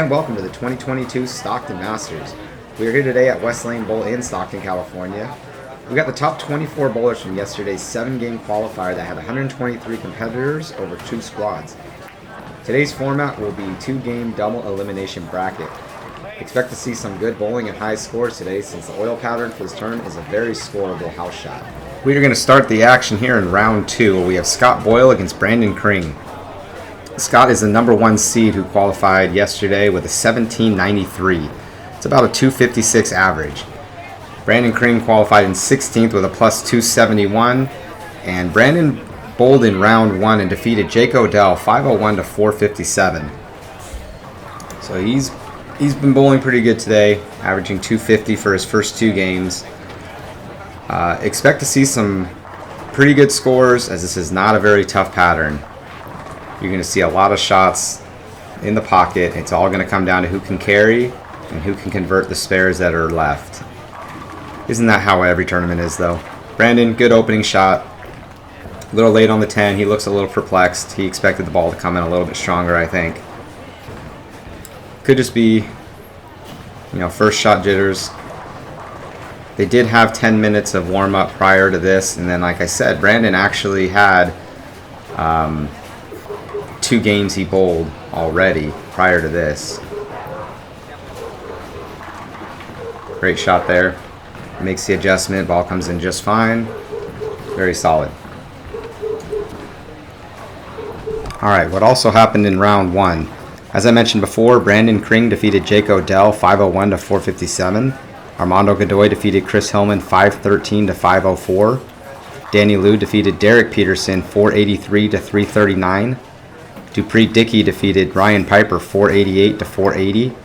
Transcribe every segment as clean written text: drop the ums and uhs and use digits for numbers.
and welcome to the 2022 Stockton Masters. We are here today at West Lane Bowl in Stockton, California. We got the top 24 bowlers from yesterday's 7-game qualifier that had 123 competitors over 2 squads. Today's format will be 2-game double elimination bracket. Expect to see some good bowling and high scores today since the oil pattern for this turn is a very scoreable house shot. We are going to start the action here in round 2. We have Scott Boyle against Brandon Kring. Scott is the number 1 seed who qualified yesterday with a 1793. It's about a 256 average. Brandon Kring qualified in 16th with a plus 271, and Brandon bowled in round 1 and defeated Jake Odell 501 to 457. So he's been bowling pretty good today, averaging 250 for his first 2 games. Expect to see some pretty good scores as this is not a very tough pattern. You're going to see a lot of shots in the pocket. It's all going to come down to who can carry and who can convert the spares that are left. Isn't that how every tournament is, though? Brandon, good opening shot. A little late on the 10. He looks a little perplexed. He expected the ball to come in a little bit stronger, I think. Could just be, first shot jitters. They did have 10 minutes of warm-up prior to this, and then, like I said, Brandon actually had 2 games he bowled already prior to this. Great shot there. Makes the adjustment. Ball comes in just fine. Very solid. Alright, what also happened in round 1? As I mentioned before, Brandon Kring defeated Jake Odell 501 to 457. Armando Godoy defeated Chris Hillman 513 to 504. Danny Liu defeated Derek Peterson 483 to 339. Dupree Dickey defeated Ryan Piper 488 to 480.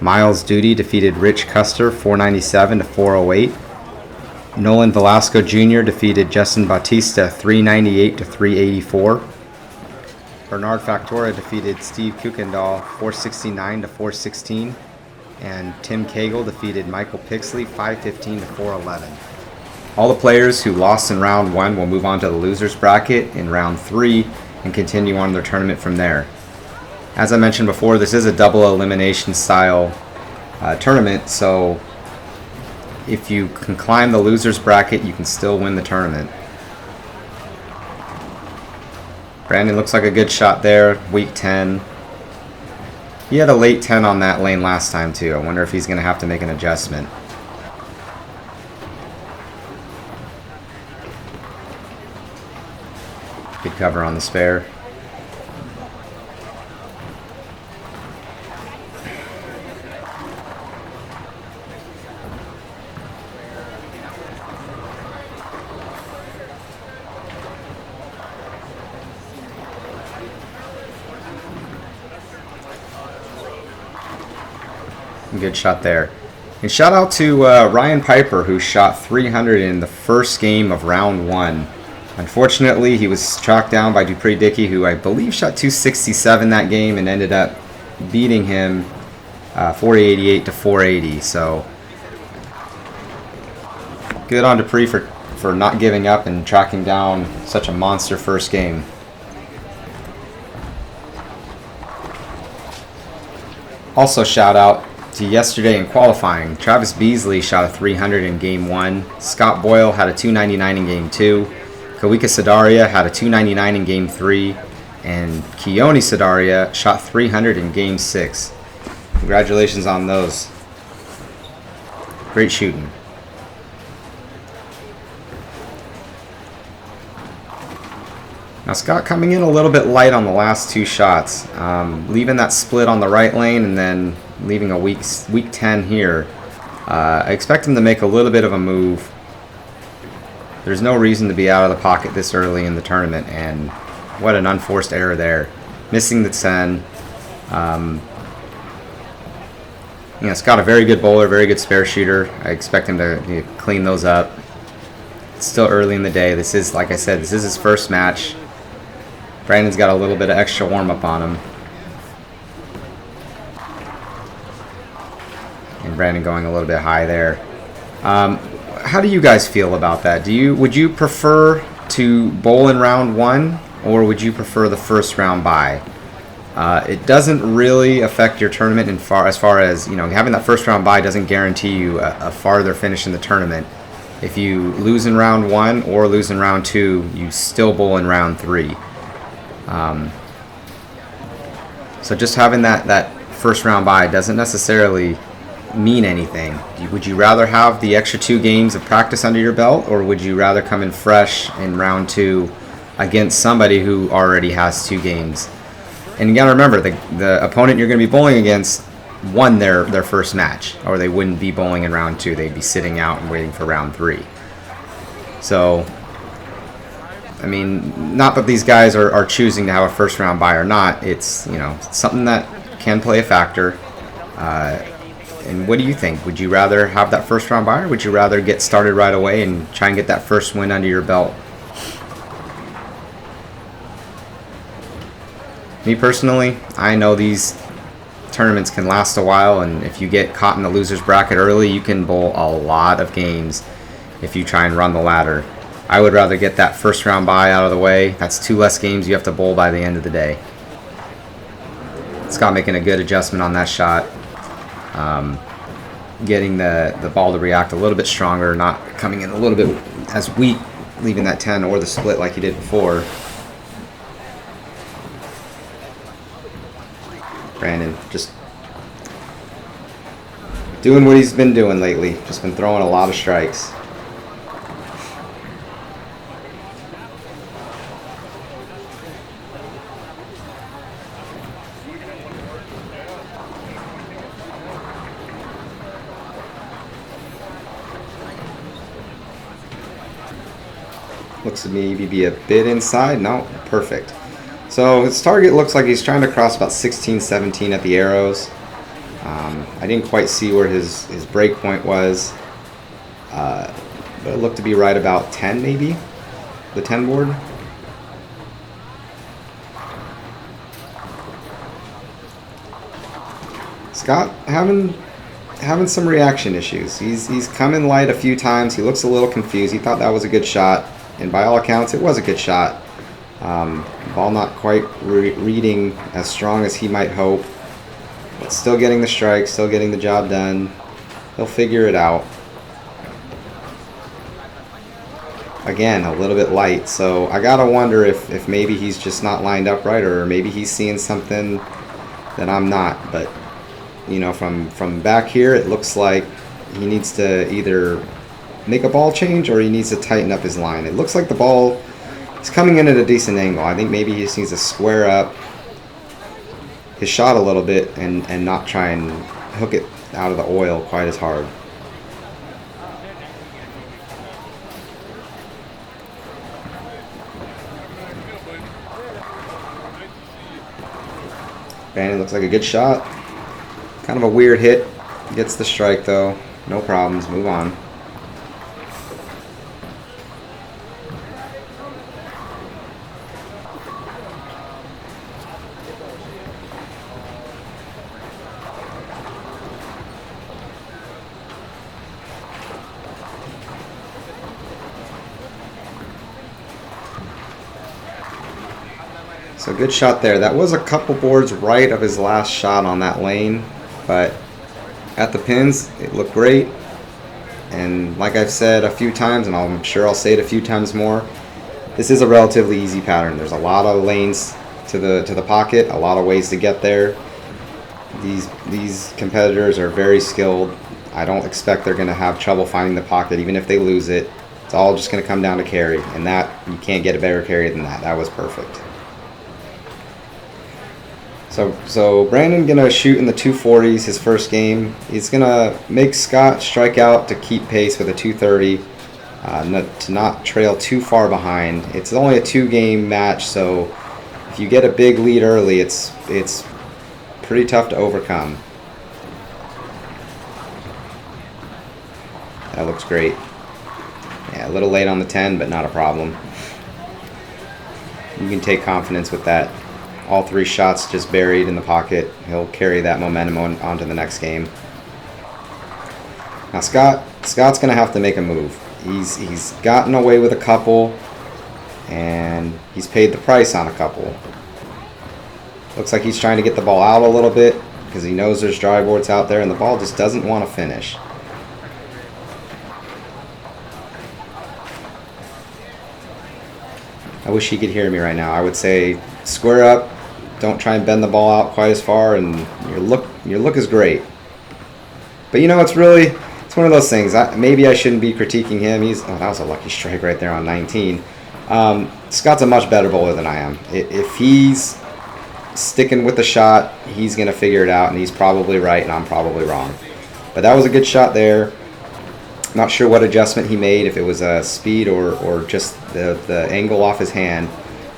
Miles Duty defeated Rich Custer 497 to 408. Nolan Velasco Jr. defeated Justin Bautista 398 to 384. Bernard Factora defeated Steve Kuykendall 469 to 416. And Tim Cagle defeated Michael Pixley 515 to 411. All the players who lost in round 1 will move on to the losers bracket in round 3 and continue on their tournament from there. As I mentioned before, this is a double elimination style tournament, so if you can climb the losers bracket, you can still win the tournament. Brandon looks like a good shot there, weak 10. He had a late 10 on that lane last time too. I wonder if he's going to have to make an adjustment. Good cover on the spare. Good shot there. And shout out to Ryan Piper, who shot 300 in the first game of round 1. Unfortunately, he was tracked down by Dupree Dickey, who I believe shot 267 that game and ended up beating him 488 to 480. So good on Dupree for not giving up and tracking down such a monster first game. Also shout out to yesterday in qualifying. Travis Beasley shot a 300 in game 1. Scott Boyle had a 299 in game 2. Kawika Sadaria had a 299 in game 3. And Keone Sadaria shot 300 in game 6. Congratulations on those. Great shooting. Now Scott coming in a little bit light on the last 2 shots, leaving that split on the right lane and then leaving a weak 10 here. I expect him to make a little bit of a move. There's no reason to be out of the pocket this early in the tournament, and what an unforced error there. Missing the 10. Scott a very good bowler, very good spare shooter. I expect him to clean those up. It's still early in the day. This is, like I said, this is his first match. Brandon's got a little bit of extra warm-up on him. And Brandon going a little bit high there. How do you guys feel about that? Would you prefer to bowl in round 1, or would you prefer the first round bye? It doesn't really affect your tournament as far as, you know, having that first round bye doesn't guarantee you a farther finish in the tournament. If you lose in round 1 or lose in round 2, you still bowl in round 3. So just having that first round bye doesn't necessarily mean anything. Would you rather have the extra 2 games of practice under your belt, or would you rather come in fresh in round 2 against somebody who already has 2 games? And you got to remember, the opponent you're going to be bowling against won their first match, or they wouldn't be bowling in round 2. They'd be sitting out and waiting for round 3. So, I mean, not that these guys are choosing to have a first round bye or not. It's, you know, something that can play a factor. And what do you think? Would you rather have that first round bye, or would you rather get started right away and try and get that first win under your belt? Me personally, I know these tournaments can last a while, and if you get caught in the loser's bracket early, you can bowl a lot of games if you try and run the ladder. I would rather get that first round bye out of the way. That's 2 less games you have to bowl by the end of the day. Scott making a good adjustment on that shot. Getting the ball to react a little bit stronger, not coming in a little bit as weak, leaving that 10 or the split like he did before. Brandon just doing what he's been doing lately. Just been throwing a lot of strikes. Looks to maybe be a bit inside. No, perfect. So his target looks like he's trying to cross about 16, 17 at the arrows. I didn't quite see where his break point was, but it looked to be right about 10 maybe, the 10 board. Scott having some reaction issues. He's come in light a few times. He looks a little confused. He thought that was a good shot, and by all accounts, it was a good shot. Ball not quite reading as strong as he might hope, but still getting the strike, still getting the job done. He'll figure it out. Again, a little bit light, so I gotta wonder if maybe he's just not lined up right, or maybe he's seeing something that I'm not. But you know, from back here, it looks like he needs to either make a ball change or he needs to tighten up his line. It looks like the ball is coming in at a decent angle. I think maybe he just needs to square up his shot a little bit and not try and hook it out of the oil quite as hard. Brandon looks like a good shot. Kind of a weird hit. Gets the strike though. No problems. Move on. So good shot there. That was a couple boards right of his last shot on that lane, but at the pins, it looked great. And like I've said a few times, and I'm sure I'll say it a few times more, this is a relatively easy pattern. There's a lot of lanes to the pocket, a lot of ways to get there. These competitors are very skilled. I don't expect they're going to have trouble finding the pocket, even if they lose it. It's all just going to come down to carry, and that you can't get a better carry than that. That was perfect. So Brandon gonna shoot in the 240s his first game. He's gonna make Scott strike out to keep pace with a 230, to not trail too far behind. It's only a 2-game match, so if you get a big lead early, it's pretty tough to overcome. That looks great. Yeah, a little late on the 10, but not a problem. You can take confidence with that. All 3 shots just buried in the pocket. He'll carry that momentum onto the next game. Now Scott's going to have to make a move. He's gotten away with a couple, and he's paid the price on a couple. Looks like he's trying to get the ball out a little bit because he knows there's dry boards out there, and the ball just doesn't want to finish. I wish he could hear me right now. I would say square up, don't try and bend the ball out quite as far, and your look is great. But you know, it's one of those things. Maybe I shouldn't be critiquing him. Oh, that was a lucky strike right there on 19. Scott's a much better bowler than I am. If he's sticking with the shot, he's going to figure it out, and he's probably right, and I'm probably wrong. But that was a good shot there. Not sure what adjustment he made, if it was a speed or just the angle off his hand.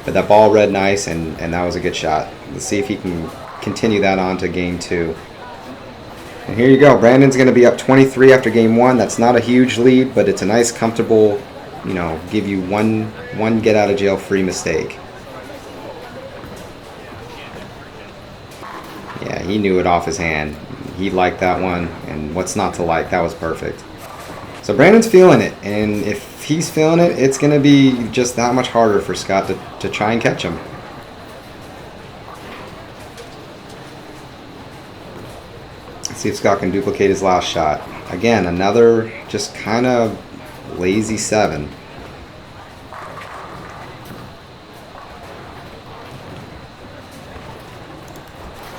But that ball read nice, and that was a good shot. Let's see if he can continue that on to game 2. And here you go. Brandon's going to be up 23 after game 1. That's not a huge lead, but it's a nice, comfortable, give you one get-out-of-jail-free mistake. Yeah, he knew it off his hand. He liked that one, and what's not to like? That was perfect. So Brandon's feeling it, and if he's feeling it, it's going to be just that much harder for Scott to try and catch him. Let's see if Scott can duplicate his last shot. Again, another just kind of lazy 7.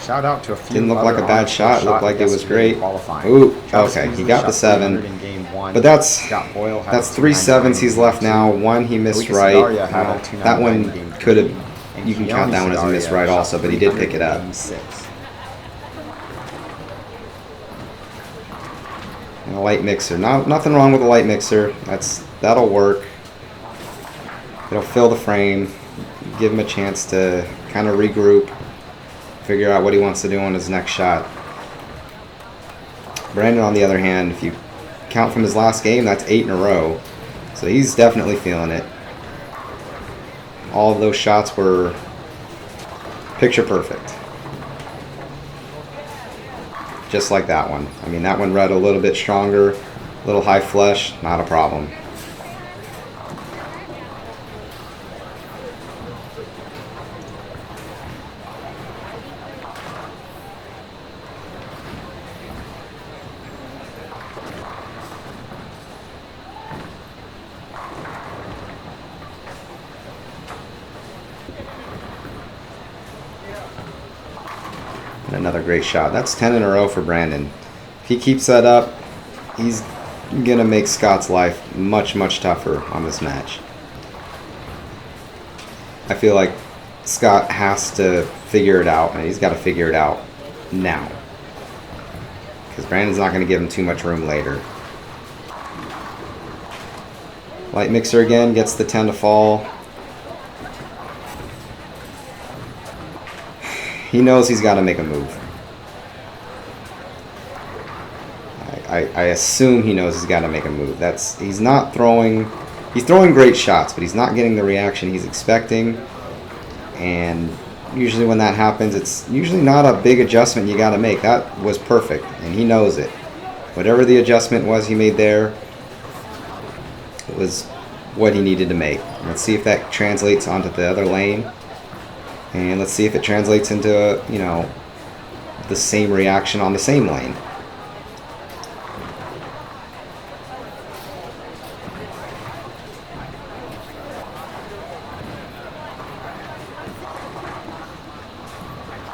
Shout out to a few. Didn't look like a bad shot. Looked like it was great. Ooh, okay, he got the 7. But that's 3 7s he's left now. 1 he missed right. That one could have. You can count that one as a miss right also, but he did pick it up. And a light mixer. Nothing wrong with a light mixer. That'll work. It'll fill the frame. Give him a chance to kind of regroup. Figure out what he wants to do on his next shot. Brandon, on the other hand, if you count from his last game, that's 8 in a row. So he's definitely feeling it. All of those shots were picture perfect. Just like that one. I mean, that one read a little bit stronger, a little high flush, not a problem. Another great shot. That's 10 in a row for Brandon. If he keeps that up, he's going to make Scott's life much, much tougher on this match. I feel like Scott has to figure it out, and he's got to figure it out now. Because Brandon's not going to give him too much room later. Light mixer again, gets the 10 to fall. He knows he's got to make a move. I assume he knows he's got to make a move. He's not throwing. He's throwing great shots, but he's not getting the reaction he's expecting. And usually when that happens, it's usually not a big adjustment you got to make. That was perfect, and he knows it. Whatever the adjustment was he made there, it was what he needed to make. Let's see if that translates onto the other lane. And let's see if it translates into, the same reaction on the same lane.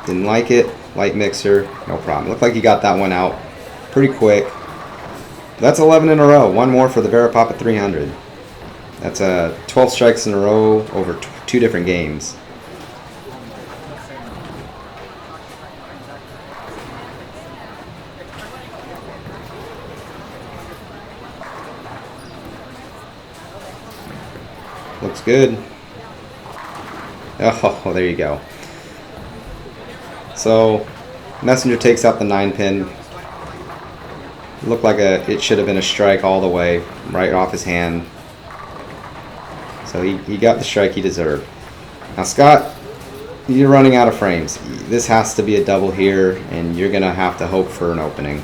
Didn't like it. Light mixer, no problem. Looked like he got that one out pretty quick. That's 11 in a row. One more for the Verapop at 300. That's 12 strikes in a row over 2 different games. Looks good. Oh, there you go. So, Messenger takes out the 9-pin. Looked like it should have been a strike all the way, right off his hand. So he got the strike he deserved. Now Scott, you're running out of frames. This has to be a double here, and you're going to have to hope for an opening.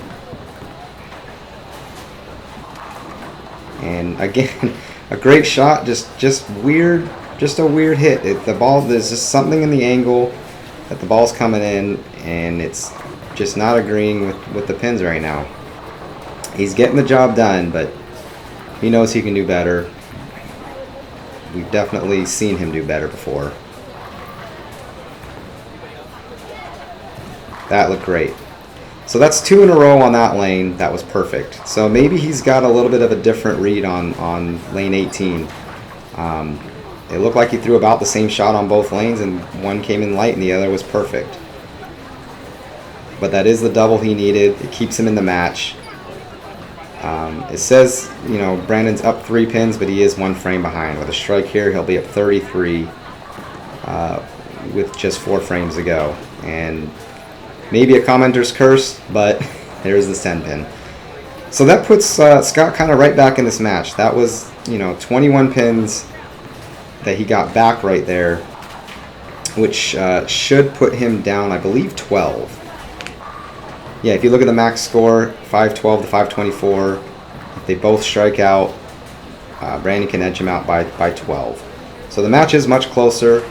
And again, a great shot, just weird, just a weird hit. The ball, there's just something in the angle. that the ball's coming in, and it's just not agreeing with the pins right now. He's getting the job done, but he knows he can do better. We've definitely seen him do better before. That looked great. So that's 2 in a row on that lane. That was perfect. So maybe he's got a little bit of a different read on lane 18. It looked like he threw about the same shot on both lanes, and one came in light and the other was perfect. But that is the double he needed. It keeps him in the match. It says, you know, Brandon's up 3 pins, but he is 1 frame behind. With a strike here, he'll be at 33 with just 4 frames to go. And maybe a commenter's curse, but there's the 10 pin. So that puts Scott kind of right back in this match. That was, you know, 21 pins that he got back right there, which should put him down, I believe, 12. Yeah, if you look at the max score, 512 to 524, if they both strike out, Brandon can edge him out by 12. So the match is much closer.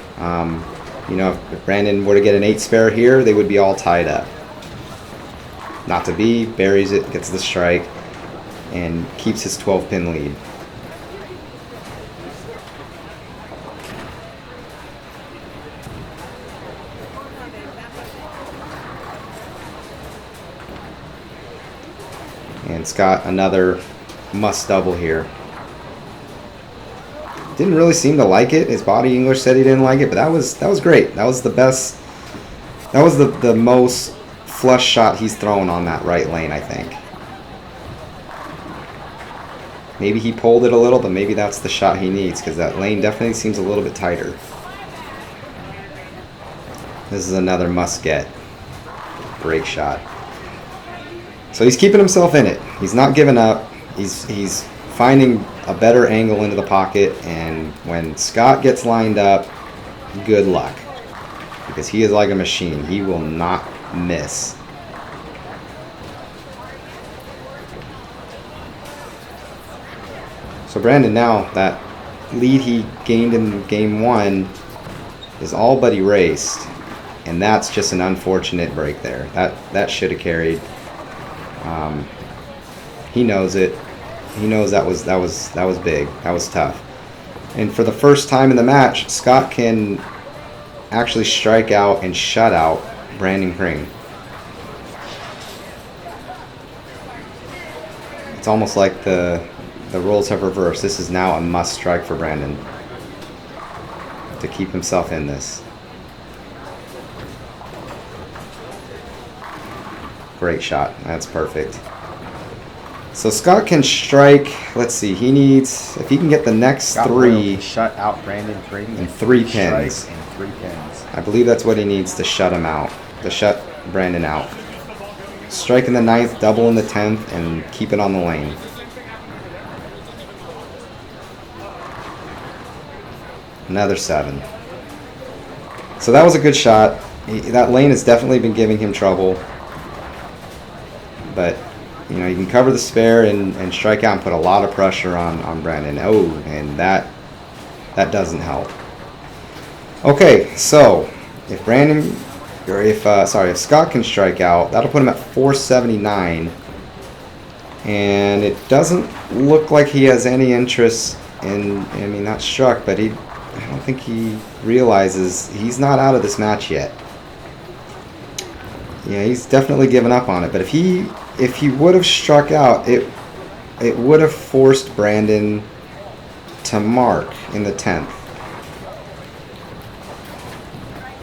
You know, if Brandon were to get an 8 spare here, they would be all tied up. Not to be, buries it, gets the strike, and keeps his 12-pin lead. And Scott, another must double here. Didn't really seem to like it. His body English said he didn't like it, but that was great. That was the best. That was the most flush shot he's thrown on that right lane, I think. Maybe he pulled it a little, but maybe that's the shot he needs, because that lane definitely seems a little bit tighter. This is another must get. Break shot. So he's keeping himself in it. He's not giving up. He's finding a better angle into the pocket, and when Scott gets lined up, good luck, because he is like a machine. He will not miss. So Brandon, now that lead he gained in game 1 is all but erased, and that's just an unfortunate break there. That should have carried. He knows it. He knows that was big. That was tough. And for the first time in the match, Scott can actually strike out and shut out Brandon Crane. It's almost like the roles have reversed. This is now a must strike for Brandon to keep himself in this. Great shot. That's perfect. So Scott can strike. Let's see. He needs, if he can get the next Scott 3, shut out Brandon Crane and 3 pins. And 3 pins. I believe that's what he needs to shut him out. To shut Brandon out. Strike in the 9th, double in the 10th, and keep it on the lane. Another 7. So that was a good shot. That lane has definitely been giving him trouble. But, you know, you can cover the spare and strike out and put a lot of pressure on Brandon. Oh, and that doesn't help. Okay, so if Brandon, or if Scott can strike out, that'll put him at 479. And it doesn't look like he has any interest in, I mean, not struck, but I don't think he realizes he's not out of this match yet. Yeah, he's definitely given up on it. But if he would have struck out, it would have forced Brandon to mark in the 10th.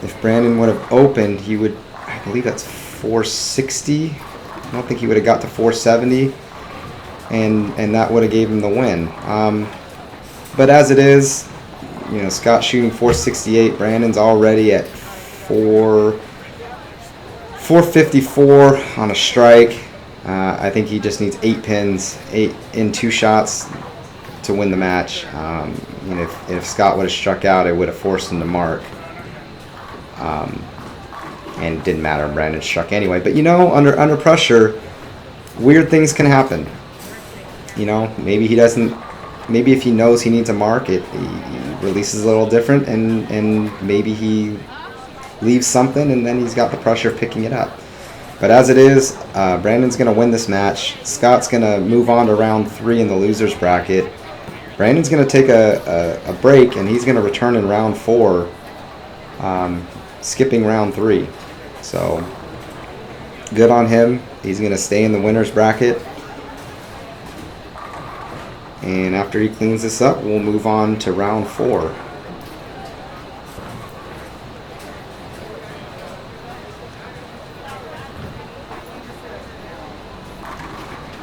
If Brandon would have opened, he would, I believe that's 460. I don't think he would have got to 470, and that would have gave him the win. But as it is, you know, Scott shooting 468. Brandon's already at 454 on a strike. I think he just needs 8 pins, 8 in 2 shots to win the match. You know, if Scott would have struck out, it would have forced him to mark. And it didn't matter. Brandon struck anyway. But you know, under pressure, weird things can happen. You know, maybe he doesn't. Maybe if he knows he needs a mark, he releases a little different, and maybe he leaves something, and then he's got the pressure of picking it up. But as it is, Brandon's going to win this match. Scott's going to move on to round 3 in the loser's bracket. Brandon's going to take a break, and he's going to return in round 4, skipping round 3. So good on him. He's going to stay in the winner's bracket. And after he cleans this up, we'll move on to round 4.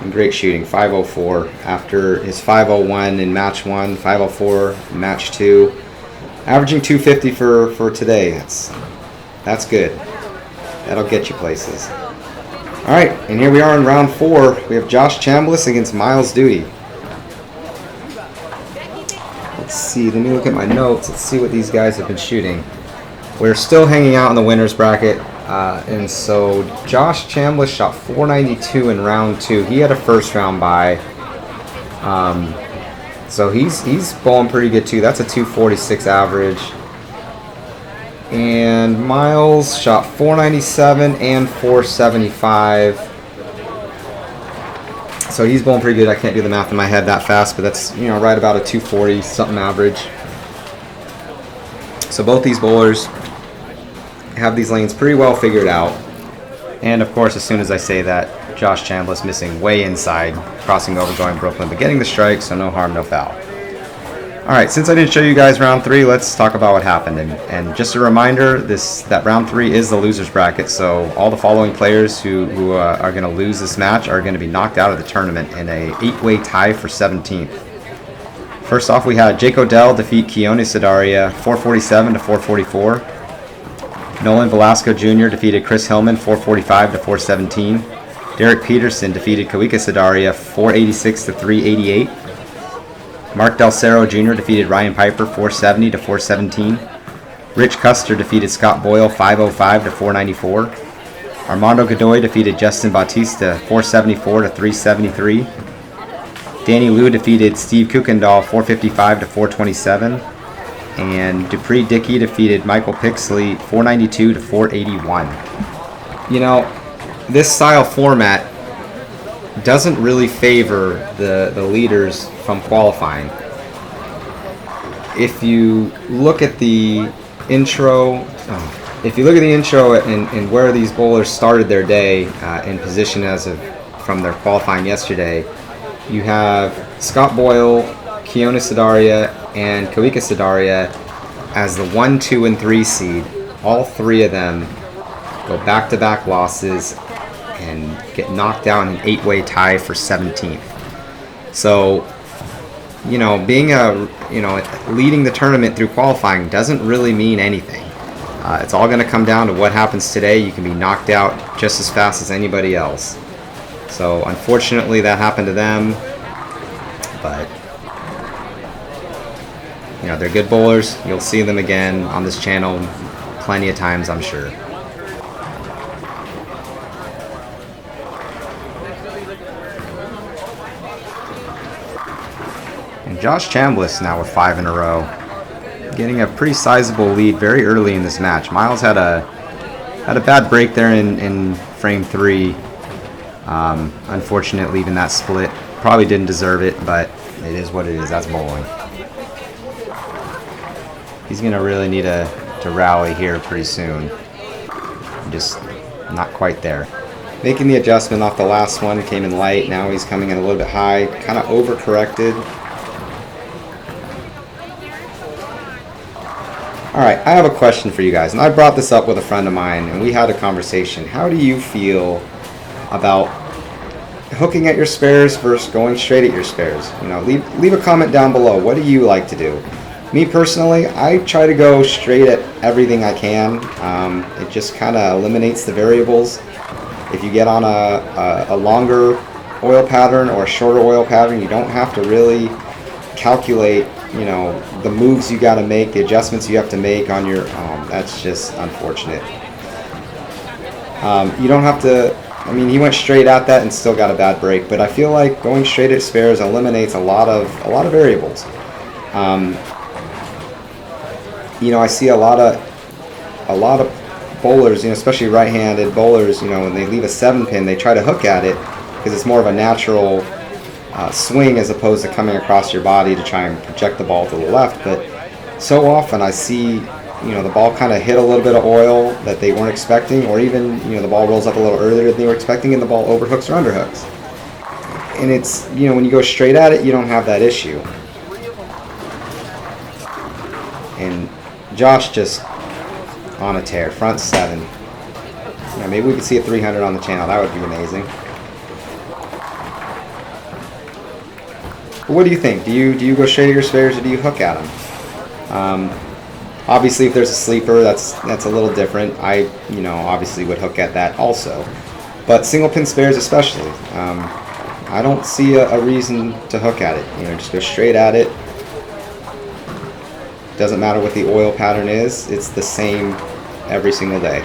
And great shooting, 504 after his 501 in match 1, 504 in match 2. Averaging 250 for today. That's good. That'll get you places. All right, and here we are in round 4. We have Josh Chambliss against Miles Duty. Let's see, let me look at my notes. Let's see what these guys have been shooting. We're still hanging out in the winner's bracket. And so Josh Chambliss shot 492 in round 2. He had a first round bye. So he's bowling pretty good too. That's a 246 average. And Miles shot 497 and 475. So he's bowling pretty good. I can't do the math in my head that fast, but that's, you know, right about a 240 something average. So both these bowlers have these lanes pretty well figured out. And of course, as soon as I say that, Josh Chambliss missing way inside, crossing over, going Brooklyn, but getting the strike, so no harm, no foul. Alright, since I didn't show you guys round 3, let's talk about what happened. And just a reminder, that round 3 is the loser's bracket, so all the following players who are going to lose this match are going to be knocked out of the tournament in a 8-way tie for 17th. First off, we had Jake Odell defeat Keone Sidaria 447 to 444. Nolan Velasco Jr. defeated Chris Hillman 445 to 417. Derek Peterson defeated Kawika Sidaria 486 to 388. Mark Del Cerro Jr. defeated Ryan Piper 470 to 417. Rich Custer defeated Scott Boyle 505 to 494. Armando Godoy defeated Justin Bautista 474 to 373. Danny Liu defeated Steve Kuykendall 455 to 427. And Dupree Dickey defeated Michael Pixley 492 to 481. You know, this style format doesn't really favor the leaders from qualifying. If you look at the intro, and where these bowlers started their day in position from their qualifying yesterday, you have Scott Boyle, Keone Sidaria, and Kawika Sidaria as the 1, 2, and 3 seed. All 3 of them go back-to-back losses and get knocked out in an 8-way tie for 17th. So, you know, leading the tournament through qualifying doesn't really mean anything. It's all going to come down to what happens today. You can be knocked out just as fast as anybody else. So, unfortunately, that happened to them. But, you know, they're good bowlers. You'll see them again on this channel plenty of times, I'm sure. And Josh Chambliss now with 5 in a row, getting a pretty sizable lead very early in this match. Miles had a bad break there in frame 3. Unfortunate leaving that split. Probably didn't deserve it, but it is what it is. That's bowling. He's going to really need to rally here pretty soon. Just not quite there. Making the adjustment off the last one, came in light. Now he's coming in a little bit high. Kind of overcorrected. Alright, I have a question for you guys. And I brought this up with a friend of mine, and we had a conversation. How do you feel about hooking at your spares versus going straight at your spares? You know, leave a comment down below. What do you like to do? Me personally, I try to go straight at everything I can. It just kind of eliminates the variables. If you get on a longer oil pattern or a shorter oil pattern, you don't have to really calculate, you know, the moves you got to make, the adjustments you have to make on your. That's just unfortunate. You don't have to. I mean, he went straight at that and still got a bad break, but I feel like going straight at spares eliminates a lot of variables. You know, I see a lot of bowlers, especially right-handed bowlers, when they leave a 7-pin, they try to hook at it because it's more of a natural swing as opposed to coming across your body to try and project the ball to the left. But so often I see, the ball kind of hit a little bit of oil that they weren't expecting, or even, the ball rolls up a little earlier than they were expecting and the ball overhooks or underhooks. And it's, when you go straight at it, you don't have that issue. And Josh just on a tear, front 7. Maybe we could see a 300 on the channel. That would be amazing. But what do you think? Do you go straight at your spares or do you hook at them? Obviously, if there's a sleeper, that's a little different. I obviously would hook at that also. But single pin spares especially, I don't see a reason to hook at it. Just go straight at it. Doesn't matter what the oil pattern is, it's the same every single day.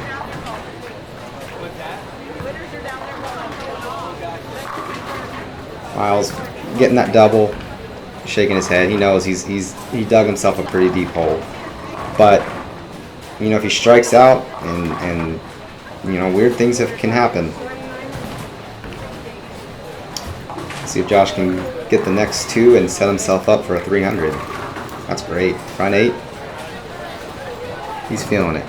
Miles getting that double, shaking his head. He knows he dug himself a pretty deep hole. But if he strikes out and weird things can happen. Let's see if Josh can get the next 2 and set himself up for a 300. That's great. Front 8. He's feeling it.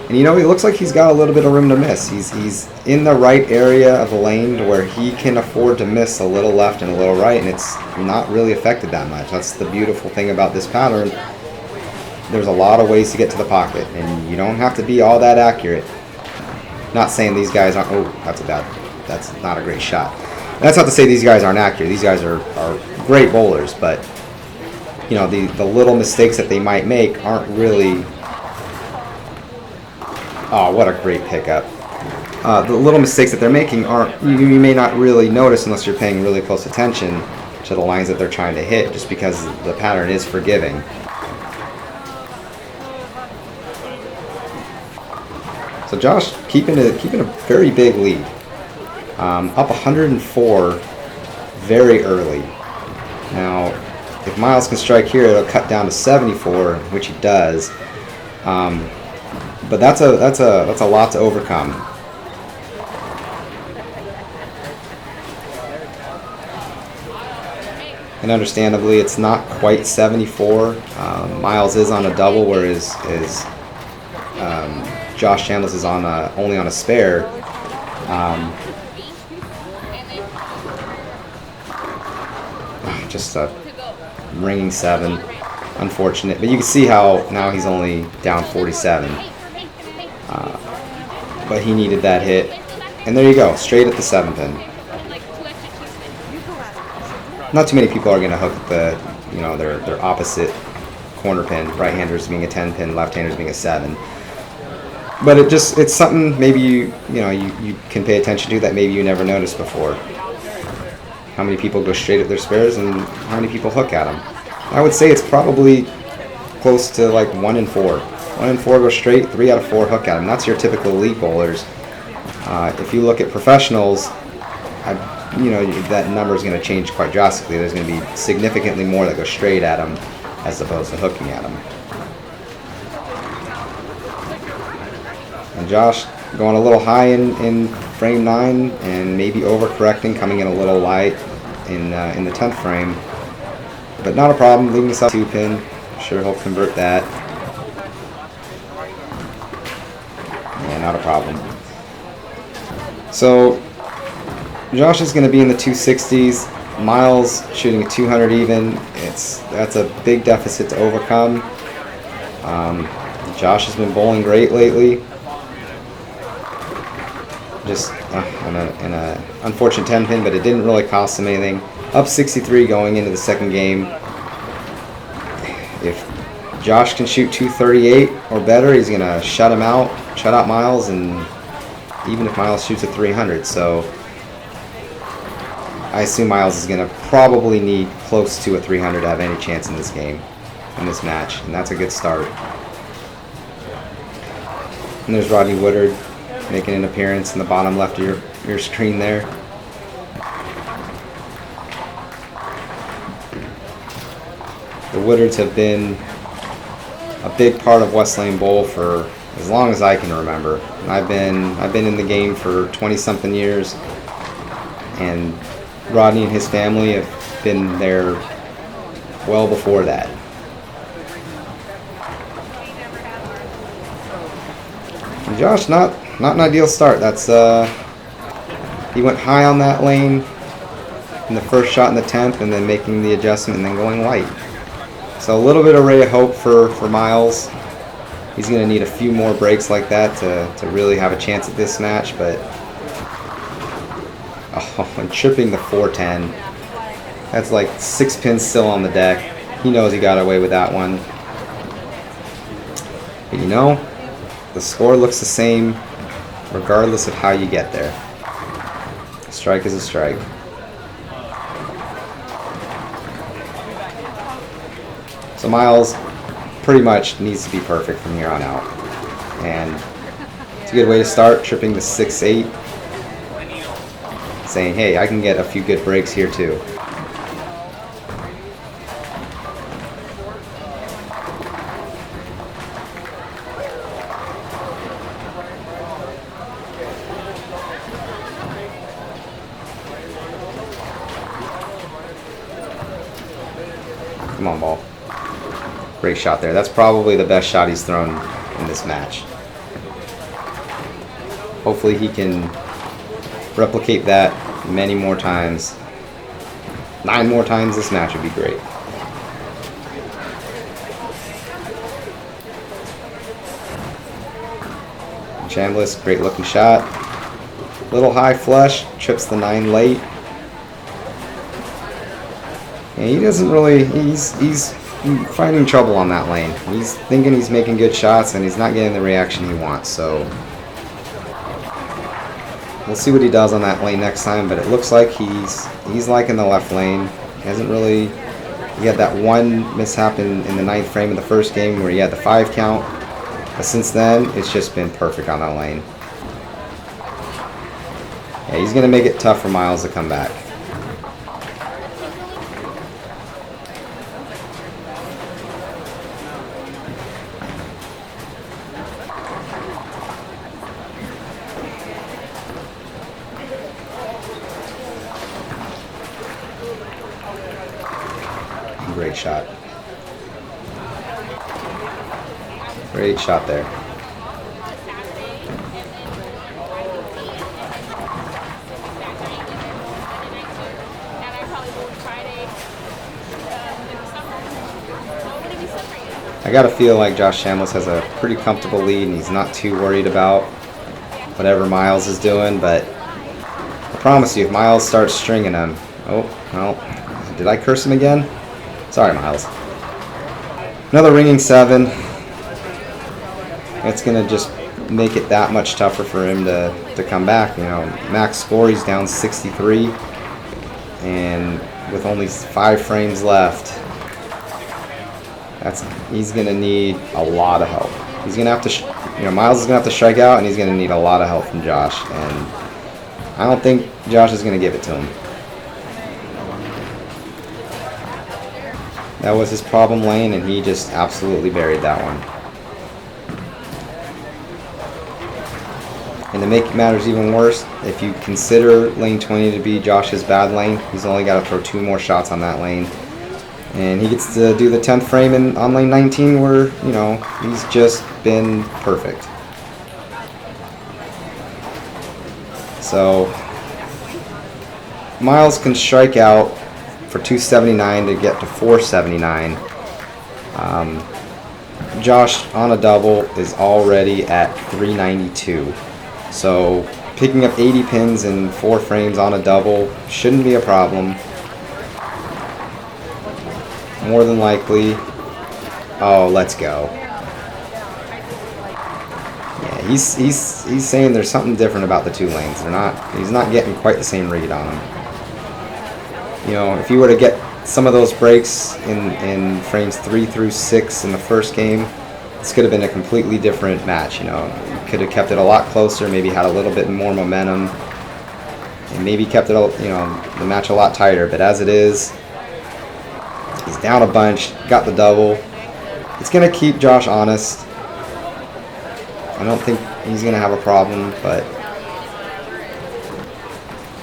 And it looks like he's got a little bit of room to miss. He's in the right area of the lane to where he can afford to miss a little left and a little right, and it's not really affected that much. That's the beautiful thing about this pattern. There's a lot of ways to get to the pocket, and you don't have to be all that accurate. Not saying these guys aren't. Oh, that's not a great shot. That's not to say these guys aren't accurate. These guys are great bowlers, but the little mistakes that they might make aren't really. Oh, what a great pickup. The little mistakes that they're making aren't, you may not really notice unless you're paying really close attention to the lines that they're trying to hit, just because the pattern is forgiving. So Josh keeping a very big lead. Up 104 very early. Now, if Miles can strike here, it'll cut down to 74, which he does. But that's a lot to overcome. And understandably, it's not quite 74. Miles is on a double, whereas Josh Chandler is on only on a spare. Just a ringing 7. Unfortunate, but you can see how now he's only down 47. But he needed that hit, and there you go, straight at the 7-pin. Not too many people are going to hook the, their opposite corner pin. Right-handers being a 10-pin, left-handers being a 7. But it's something maybe you can pay attention to that maybe you never noticed before. How many people go straight at their spares and how many people hook at them? I would say it's probably close to like 1 in 4. 1 in 4 go straight, 3 out of 4 hook at them. That's your typical elite bowlers. If you look at professionals, that number is going to change quite drastically. There's going to be significantly more that go straight at them as opposed to hooking at them. And Josh going a little high in frame 9 and maybe overcorrecting, coming in a little light in the 10th frame. But not a problem, leaving this up 2-pin. Sure he'll convert that. Yeah, not a problem. So Josh is going to be in the 260s. Miles shooting a 200 even. That's a big deficit to overcome. Josh has been bowling great lately. Just in a unfortunate 10-pin, but it didn't really cost him anything. Up 63 going into the second game. If Josh can shoot 238 or better, he's going to shut out Miles, and even if Miles shoots a 300. So I assume Miles is going to probably need close to a 300 to have any chance in this game, in this match, and that's a good start. And there's Rodney Woodard making an appearance in the bottom left of your screen there. The Woodards have been a big part of West Lane Bowl for as long as I can remember. I've been in the game for 20-something years, and Rodney and his family have been there well before that. And Josh, not an ideal start. That's he went high on that lane in the first shot in the 10th, and then making the adjustment and then going light. So a little bit of ray of hope for Miles. He's going to need a few more breaks like that to really have a chance at this match. But and tripping the 410. That's like 6 pins still on the deck. He knows he got away with that one. But you know, the score looks the same regardless of how you get there. A strike is a strike. So Miles pretty much needs to be perfect from here on out. And it's a good way to start, tripping the 6-8. Saying, hey, I can get a few good breaks here too. Come on, ball. Great shot there. That's probably the best shot he's thrown in this match. Hopefully he can replicate that many more times. 9 more times this match would be great. Chambliss, great looking shot. Little high flush, trips the 9 late. And he doesn't really, he's finding trouble on that lane. He's thinking he's making good shots and he's not getting the reaction he wants, so we'll see what he does on that lane next time. But it looks like he's liking the left lane. He hasn't really, he had that one mishap in the 9th frame of the first game where he had the 5 count, but since then it's just been perfect on that lane. Yeah, he's gonna make it tough for Miles to come back. Great shot. Great shot there. I gotta feel like Josh Chambliss has a pretty comfortable lead and he's not too worried about whatever Miles is doing, but I promise you, if Miles starts stringing him... Oh, well, did I curse him again? Sorry, Miles. Another ringing 7. It's going to just make it that much tougher for him to come back. You know, max score, he's down 63. And with only 5 frames left, he's going to need a lot of help. He's going to have to, Miles is going to have to strike out, and he's going to need a lot of help from Josh. And I don't think Josh is going to give it to him. That was his problem lane, and he just absolutely buried that one. And to make matters even worse, if you consider lane 20 to be Josh's bad lane, he's only got to throw 2 more shots on that lane. And he gets to do the 10th frame on lane 19 where, he's just been perfect. So, Miles can strike out for 279 to get to 479. Josh on a double is already at 392. So picking up 80 pins in 4 frames on a double shouldn't be a problem. More than likely. Oh, let's go. Yeah, he's saying there's something different about the 2 lanes. He's not getting quite the same read on them. If you were to get some of those breaks in frames 3 through 6 in the first game, this could have been a completely different match. You could have kept it a lot closer, maybe had a little bit more momentum, and maybe kept it, the match a lot tighter. But as it is, he's down a bunch, got the double. It's going to keep Josh honest. I don't think he's going to have a problem, but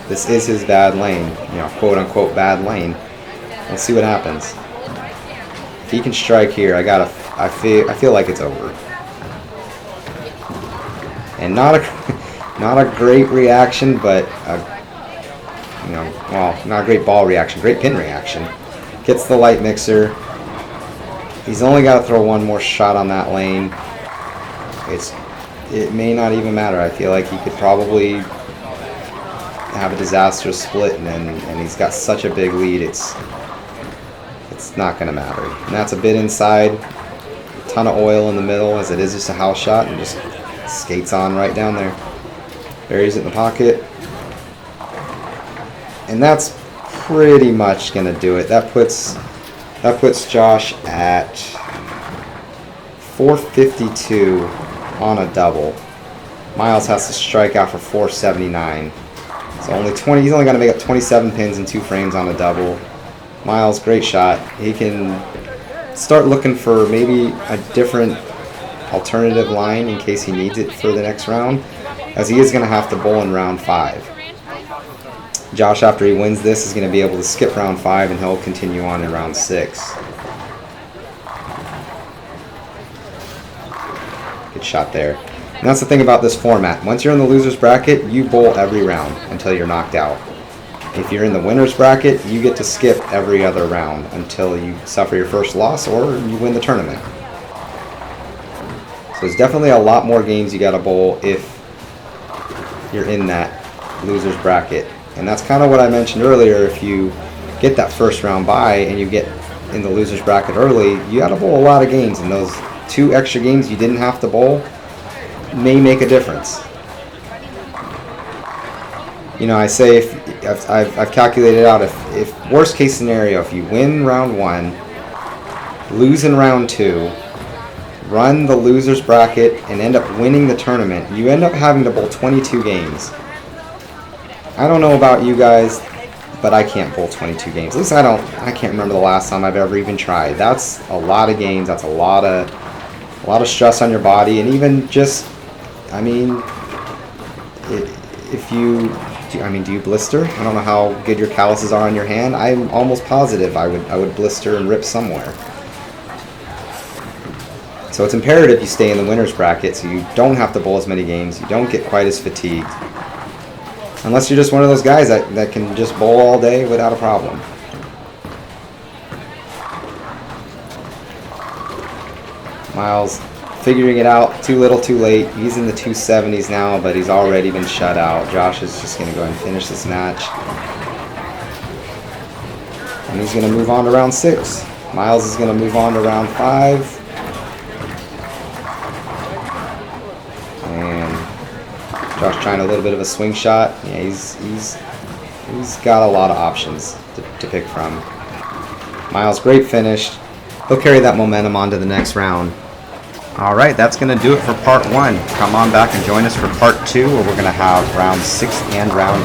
this is his bad lane, you know, quote unquote bad lane. Let's see what happens. If he can strike here, I feel like it's over. And not a great reaction, but you know, well, not a great ball reaction, great pin reaction. Gets the light mixer. He's only got to throw one more shot on that lane. It may not even matter. I feel like he could probably have a disastrous split, and he's got such a big lead. It's not going to matter. And that's a bit inside. A ton of oil in the middle, as it is just a house shot, and just skates on right down there. Buries it in the pocket. And that's pretty much going to do it. That puts Josh at 452 on a double. Miles has to strike out for 479. So he's only got to make up 27 pins in 2 frames on a double. Miles, great shot. He can start looking for maybe a different alternative line in case he needs it for the next round, as he is going to have to bowl in round 5. Josh, after he wins this, is going to be able to skip round 5, and he'll continue on in round 6. Good shot there. And that's the thing about this format. Once you're in the loser's bracket, you bowl every round until you're knocked out. If you're in the winner's bracket, you get to skip every other round until you suffer your first loss or you win the tournament. So there's definitely a lot more games you got to bowl if you're in that loser's bracket. And that's kind of what I mentioned earlier. If you get that first round bye and you get in the loser's bracket early, you got to bowl a lot of games. And those 2 extra games you didn't have to bowl may make a difference. You know, I say I've calculated out if worst case scenario, if you win round 1, lose in round 2, run the loser's bracket, and end up winning the tournament, you end up having to bowl 22 games. I don't know about you guys, but I can't bowl 22 games. At least I can't remember the last time I've ever even tried. That's a lot of games. That's a lot of stress on your body, and even just, I mean, do you blister? I don't know how good your calluses are on your hand. I'm almost positive I would blister and rip somewhere. So it's imperative you stay in the winner's bracket so you don't have to bowl as many games. You don't get quite as fatigued. Unless you're just one of those guys that can just bowl all day without a problem. Miles figuring it out, too little, too late. He's in the 270s now, but he's already been shut out. Josh is just going to go and finish this match. And he's going to move on to round 6. Miles is going to move on to round 5. And Josh trying a little bit of a swing shot. Yeah, he's got a lot of options to pick from. Miles, great finish. He'll carry that momentum on to the next round. Alright, that's going to do it for part 1. Come on back and join us for part 2, where we're going to have round 6 and round